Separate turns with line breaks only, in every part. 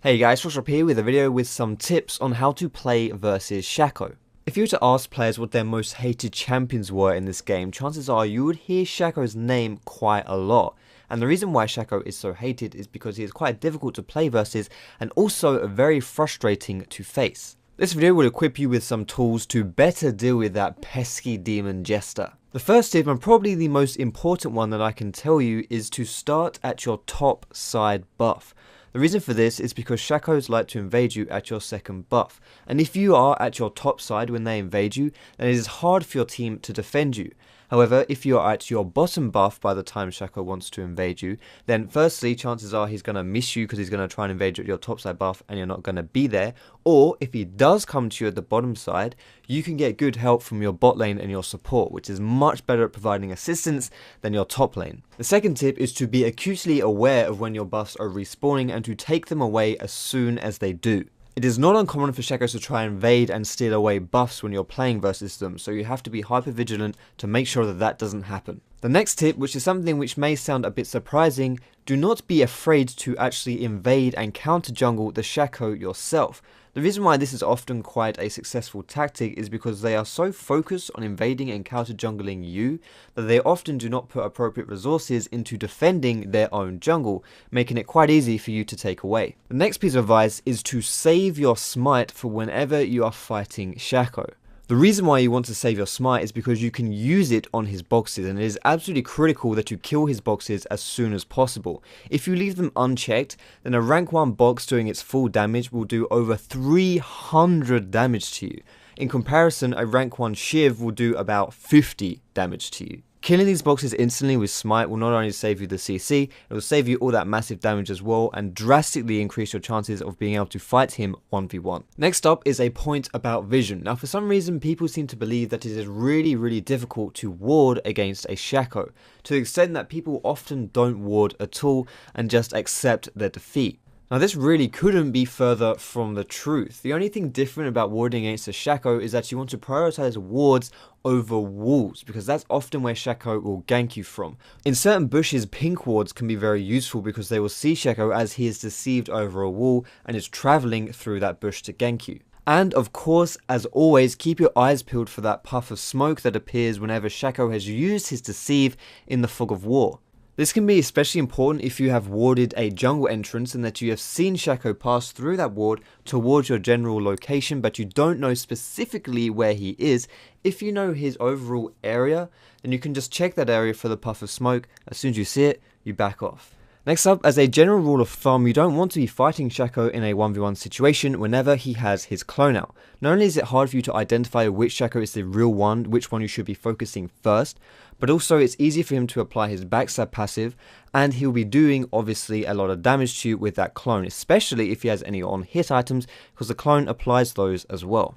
Hey guys, Shaco here with a video with some tips on how to play versus Shaco. If you were to ask players what their most hated champions were in this game, chances are you would hear Shaco's name quite a lot. And the reason why Shaco is so hated is because he is quite difficult to play versus and also very frustrating to face. This video will equip you with some tools to better deal with that pesky demon jester. The first tip, and probably the most important one that I can tell you, is to start at your top side buff. The reason for this is because Shacos like to invade you at your second buff, and if you are at your top side when they invade you, then it is hard for your team to defend you. However, if you are at your bottom buff by the time Shaco wants to invade you, then firstly, chances are he's going to miss you because he's going to try and invade you at your top side buff and you're not going to be there. Or if he does come to you at the bottom side, you can get good help from your bot lane and your support, which is much better at providing assistance than your top lane. The second tip is to be acutely aware of when your buffs are respawning and to take them away as soon as they do. It is not uncommon for Shacos to try and invade and steal away buffs when you're playing versus them, so you have to be hyper vigilant to make sure that that doesn't happen. The next tip, which is something which may sound a bit surprising, do not be afraid to actually invade and counter jungle the Shaco yourself. The reason why this is often quite a successful tactic is because they are so focused on invading and counter jungling you that they often do not put appropriate resources into defending their own jungle, making it quite easy for you to take away. The next piece of advice is to save your smite for whenever you are fighting Shaco. The reason why you want to save your smite is because you can use it on his boxes, and it is absolutely critical that you kill his boxes as soon as possible. If you leave them unchecked, then a rank 1 box doing its full damage will do over 300 damage to you. In comparison, a rank 1 Shiv will do about 50 damage to you. Killing these boxes instantly with Smite will not only save you the CC, it will save you all that massive damage as well and drastically increase your chances of being able to fight him 1v1. Next up is a point about vision. Now for some reason people seem to believe that it is really difficult to ward against a Shaco, to the extent that people often don't ward at all and just accept their defeat. Now this really couldn't be further from the truth. The only thing different about warding against a Shaco is that you want to prioritize wards over walls, because that's often where Shaco will gank you from. In certain bushes, pink wards can be very useful because they will see Shaco as he is deceived over a wall and is traveling through that bush to gank you. And of course, as always, keep your eyes peeled for that puff of smoke that appears whenever Shaco has used his deceive in the fog of war. This can be especially important if you have warded a jungle entrance and that you have seen Shaco pass through that ward towards your general location, but you don't know specifically where he is. If you know his overall area, then you can just check that area for the puff of smoke. As soon as you see it, you back off. Next up, as a general rule of thumb, you don't want to be fighting Shaco in a 1v1 situation whenever he has his clone out. Not only is it hard for you to identify which Shaco is the real one, which one you should be focusing first, but also it's easy for him to apply his backstab passive, and he'll be doing obviously a lot of damage to you with that clone, especially if he has any on hit items, because the clone applies those as well.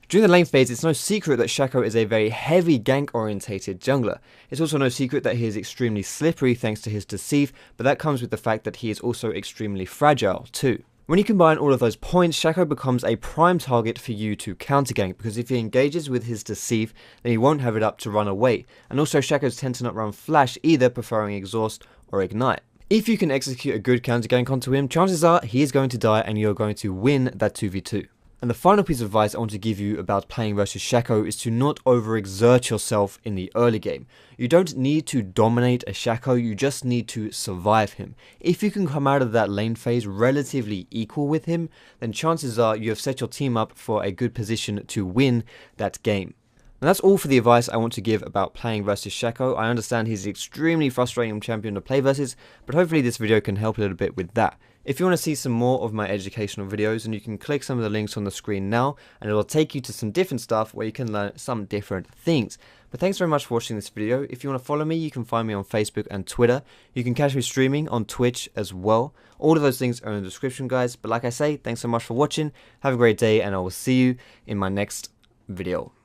During the lane phase, it's no secret that Shaco is a very heavy gank orientated jungler. It's also no secret that he is extremely slippery thanks to his deceive, but that comes with the fact that he is also extremely fragile too. When you combine all of those points, Shaco becomes a prime target for you to counter gank, because if he engages with his deceive, then he won't have it up to run away. And also Shacos tend to not run flash either, preferring exhaust or ignite. If you can execute a good counter gank onto him, chances are he is going to die and you're going to win that 2v2. And the final piece of advice I want to give you about playing versus Shaco is to not overexert yourself in the early game. You don't need to dominate a Shaco, you just need to survive him. If you can come out of that lane phase relatively equal with him, then chances are you have set your team up for a good position to win that game. And that's all for the advice I want to give about playing versus Shaco. I understand he's an extremely frustrating champion to play versus, but hopefully this video can help a little bit with that. If you want to see some more of my educational videos, then you can click some of the links on the screen now, and it will take you to some different stuff where you can learn some different things. But thanks very much for watching this video. If you want to follow me, you can find me on Facebook and Twitter. You can catch me streaming on Twitch as well. All of those things are in the description, guys. But like I say, thanks so much for watching. Have a great day, and I will see you in my next video.